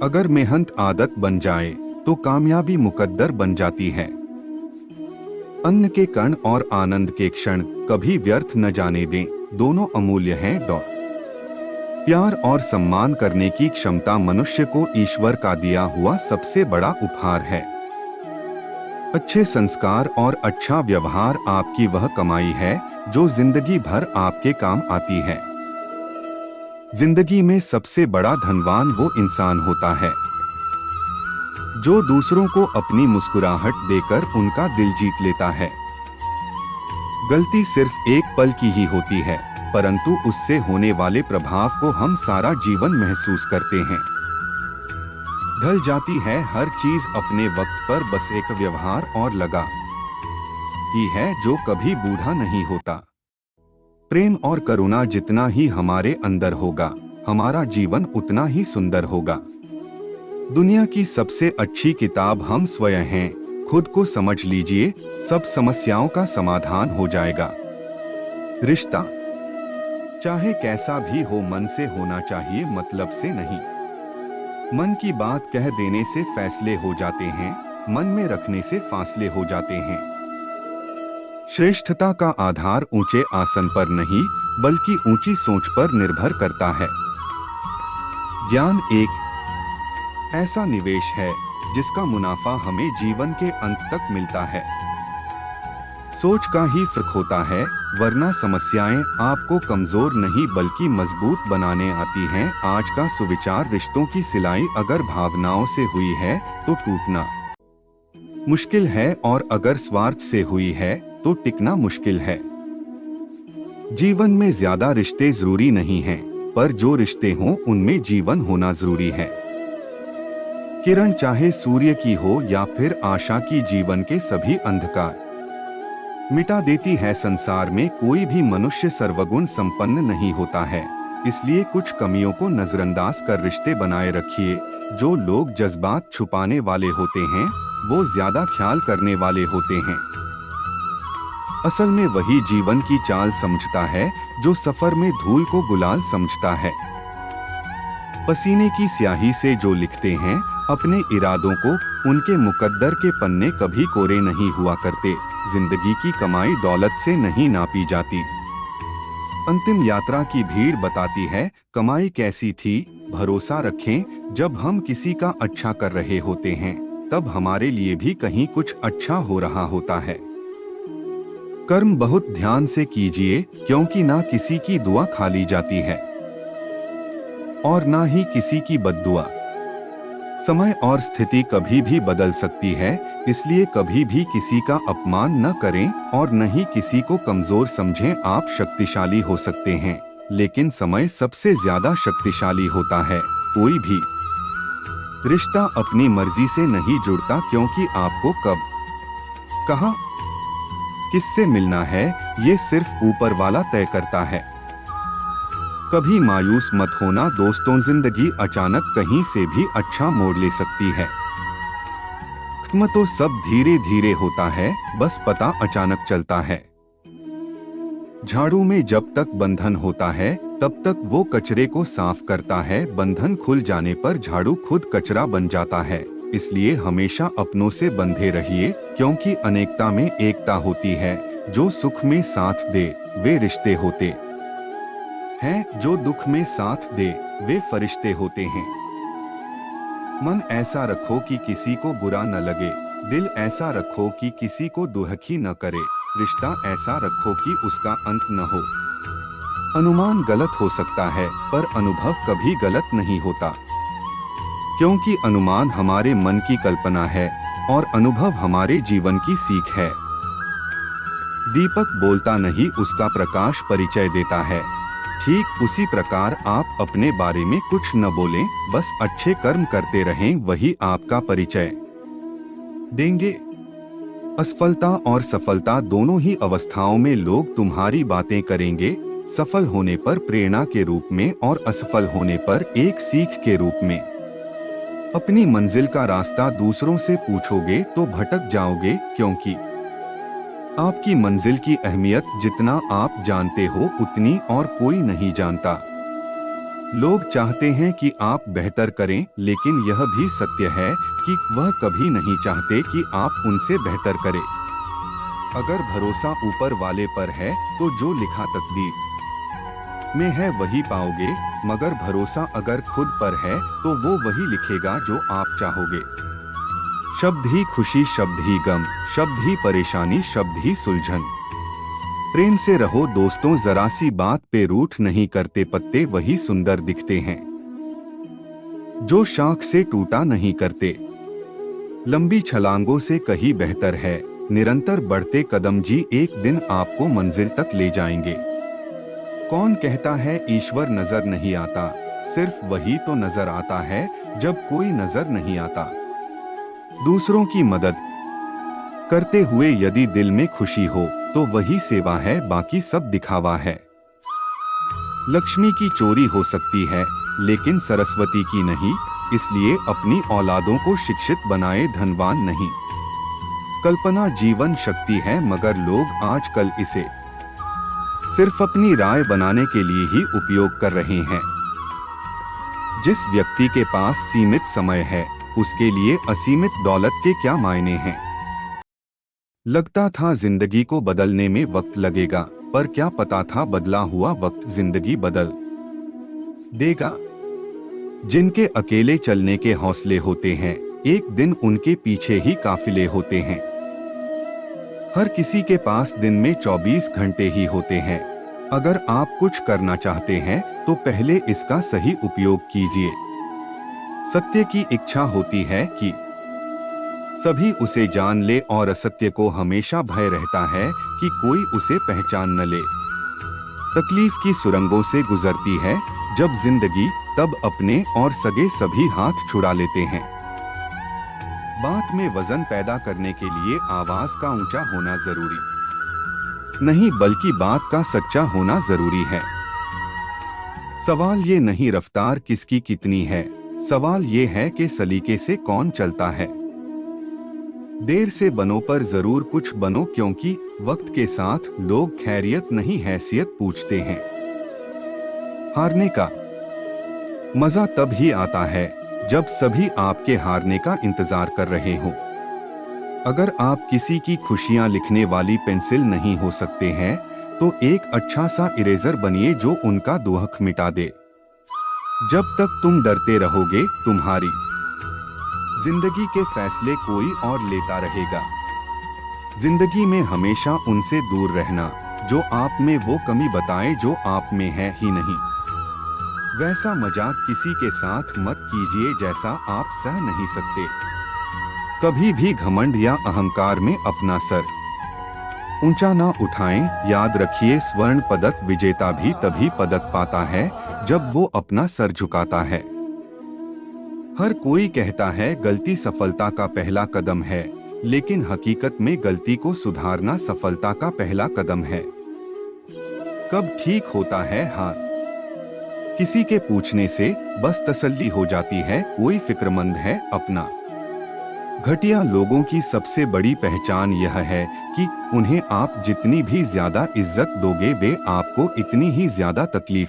अगर मेहनत आदत बन जाए तो कामयाबी मुकद्दर बन जाती है। अन्न के कण और आनंद के क्षण कभी व्यर्थ न जाने दें, दोनों अमूल्य हैं। प्यार और सम्मान करने की क्षमता मनुष्य को ईश्वर का दिया हुआ सबसे बड़ा उपहार है। अच्छे संस्कार और अच्छा व्यवहार आपकी वह कमाई है जो जिंदगी भर आपके काम आती है। जिंदगी में सबसे बड़ा धनवान वो इंसान होता है जो दूसरों को अपनी मुस्कुराहट देकर उनका दिल जीत लेता है। गलती सिर्फ एक पल की ही होती है, परंतु उससे होने वाले प्रभाव को हम सारा जीवन महसूस करते हैं। ढल जाती है हर चीज अपने वक्त पर, बस एक व्यवहार और लगा ही है जो कभी बूढ़ा नहीं होता। प्रेम और करुणा जितना ही हमारे अंदर होगा, हमारा जीवन उतना ही सुंदर होगा। दुनिया की सबसे अच्छी किताब हम स्वयं हैं। खुद को समझ लीजिए, सब समस्याओं का समाधान हो जाएगा। रिश्ता चाहे कैसा भी हो, मन से होना चाहिए, मतलब से नहीं। मन की बात कह देने से फैसले हो जाते हैं, मन में रखने से फासले हो जाते हैं। श्रेष्ठता का आधार ऊंचे आसन पर नहीं, बल्कि ऊंची सोच पर निर्भर करता है। ज्ञान एक ऐसा निवेश है जिसका मुनाफा हमें जीवन के अंत तक मिलता है। सोच का ही फर्क होता है, वरना समस्याएं आपको कमजोर नहीं बल्कि मजबूत बनाने आती हैं। आज का सुविचार, रिश्तों की सिलाई अगर भावनाओं से हुई है तो टूटना मुश्किल है, और अगर स्वार्थ से हुई है तो टिकना मुश्किल है। जीवन में ज्यादा रिश्ते जरूरी नहीं हैं, पर जो रिश्ते हों उनमें जीवन होना जरूरी है। किरण चाहे सूर्य की हो या फिर आशा की, जीवन के सभी अंधकार मिटा देती है। संसार में कोई भी मनुष्य सर्वगुण संपन्न नहीं होता है, इसलिए कुछ कमियों को नजरअंदाज कर रिश्ते बनाए रखिए। जो लोग जज्बात छुपाने वाले होते हैं वो ज्यादा ख्याल करने वाले होते हैं। असल में वही जीवन की चाल समझता है जो सफर में धूल को गुलाल समझता है। पसीने की स्याही से जो लिखते हैं अपने इरादों को, उनके मुकद्दर के पन्ने कभी कोरे नहीं हुआ करते। जिंदगी की कमाई दौलत से नहीं नापी जाती। अंतिम यात्रा की भीड़ बताती है कमाई कैसी थी। भरोसा रखें, जब हम किसी का अच्छा कर रहे होते हैं तब हमारे लिए भी कहीं कुछ अच्छा हो रहा होता है। कर्म बहुत ध्यान से कीजिए, क्योंकि ना किसी की दुआ खाली जाती है और ना ही किसी की बद्दुआ। समय और स्थिति कभी भी बदल सकती है, इसलिए कभी भी किसी का अपमान न करें और न ही किसी को कमजोर समझें। आप शक्तिशाली हो सकते हैं, लेकिन समय सबसे ज्यादा शक्तिशाली होता है। कोई भी रिश्ता अपनी मर्जी से नहीं जुड़ता, क्योंकि आपको कब, कहां, किससे मिलना है ये सिर्फ ऊपर वाला तय करता है। कभी मायूस मत होना दोस्तों, जिंदगी अचानक कहीं से भी अच्छा मोड़ ले सकती है। खत्म तो सब धीरे धीरे होता है, बस पता अचानक चलता है। झाड़ू में जब तक बंधन होता है तब तक वो कचरे को साफ करता है। बंधन खुल जाने पर झाड़ू खुद कचरा बन जाता है। इसलिए हमेशा अपनों से बंधे रहिए, क्योंकि अनेकता में एकता होती है। जो सुख में साथ दे वे रिश्ते होते हैं, जो दुख में साथ दे वे फरिश्ते होते हैं। मन ऐसा रखो कि किसी को बुरा न लगे, दिल ऐसा रखो कि किसी को दुखी न करे, रिश्ता ऐसा रखो कि उसका अंत न हो। अनुमान गलत हो सकता है, पर अनुभव कभी गलत नहीं होता, क्योंकि अनुमान हमारे मन की कल्पना है और अनुभव हमारे जीवन की सीख है। दीपक बोलता नहीं, उसका प्रकाश परिचय देता है। ठीक उसी प्रकार आप अपने बारे में कुछ न बोलें, बस अच्छे कर्म करते रहें, वही आपका परिचय देंगे। असफलता और सफलता दोनों ही अवस्थाओं में लोग तुम्हारी बातें करेंगे। सफल होने पर प्रेरणा के रूप में और असफल होने पर एक सीख के रूप में। अपनी मंजिल का रास्ता दूसरों से पूछोगे तो भटक जाओगे, क्योंकि आपकी मंजिल की अहमियत जितना आप जानते हो उतनी और कोई नहीं जानता। लोग चाहते हैं कि आप बेहतर करें, लेकिन यह भी सत्य है कि वह कभी नहीं चाहते कि आप उनसे बेहतर करें। अगर भरोसा ऊपर वाले पर है तो जो लिखा तकदीर में है वही पाओगे, मगर भरोसा अगर खुद पर है तो वो वही लिखेगा जो आप चाहोगे। शब्द ही खुशी, शब्द ही गम, शब्द ही परेशानी, शब्द ही सुलझन। प्रेम से रहो दोस्तों, जरा सी बात पे रूठ नहीं करते, पत्ते वही सुंदर दिखते हैं जो शाख से टूटा नहीं करते। लंबी छलांगों से कहीं बेहतर है निरंतर बढ़ते कदम जी, एक दिन आपको मंजिल तक ले जाएंगे। कौन कहता है ईश्वर नजर नहीं आता, सिर्फ वही तो नजर आता है जब कोई नजर नहीं आता। दूसरों की मदद करते हुए यदि दिल में खुशी हो तो वही सेवा है, बाकी सब दिखावा है। लक्ष्मी की चोरी हो सकती है लेकिन सरस्वती की नहीं, इसलिए अपनी औलादों को शिक्षित बनाए, धनवान नहीं। कल्पना जीवन शक्ति है मगर लोग आजकल इसे सिर्फ अपनी राय बनाने के लिए ही उपयोग कर रहे हैं। जिस व्यक्ति के पास सीमित समय है उसके लिए असीमित दौलत के क्या मायने हैं। लगता था जिंदगी को बदलने में वक्त लगेगा, पर क्या पता था बदला हुआ वक्त जिंदगी बदल देगा। जिनके अकेले चलने के हौसले होते हैं, एक दिन उनके पीछे ही काफिले होते हैं। हर किसी के पास दिन में 24 घंटे ही होते हैं। अगर आप कुछ करना चाहते हैं तो पहले इसका सही उपयोग कीजिए। सत्य की इच्छा होती है कि सभी उसे जान ले, और असत्य को हमेशा भय रहता है कि कोई उसे पहचान न ले। तकलीफ की सुरंगों से गुजरती है जब जिंदगी, तब अपने और सगे सभी हाथ छुड़ा लेते हैं। बात में वजन पैदा करने के लिए आवाज का ऊंचा होना जरूरी नहीं, बल्कि बात का सच्चा होना जरूरी है। सवाल ये नहीं रफ्तार किसकी कितनी है, सवाल ये है कि सलीके से कौन चलता है। देर से बनो पर जरूर कुछ बनो, क्योंकि वक्त के साथ लोग खैरियत नहीं हैसियत पूछते हैं। हारने का मजा तब ही आता है जब सभी आपके हारने का इंतजार कर रहे हो। अगर आप किसी की खुशियां लिखने वाली पेंसिल नहीं हो सकते हैं तो एक अच्छा सा इरेजर बनिए जो उनका दुख मिटा दे। जब तक तुम डरते रहोगे तुम्हारी जिंदगी के फैसले कोई और लेता रहेगा। जिंदगी में हमेशा उनसे दूर रहना जो आप में वो कमी बताए जो आप में है ही नहीं। वैसा मजाक किसी के साथ मत कीजिए जैसा आप सह नहीं सकते। कभी भी घमंड या अहंकार में अपना सर ऊंचा ना उठाएं। याद रखिए, स्वर्ण पदक विजेता भी तभी पदक पाता है जब वो अपना सर झुकाता है। हर कोई कहता है गलती सफलता का पहला कदम है, लेकिन हकीकत में गलती को सुधारना सफलता का पहला कदम है। कब ठीक होता है हाल किसी के पूछने से बस तसल्ली हो जाती है, कोई फिक्रमंद है अपना। घटिया लोगों की सबसे बड़ी पहचान यह है कि उन्हें आप जितनी भी ज्यादा इज्जत दोगे वे आपको इतनी ही ज्यादा तकलीफ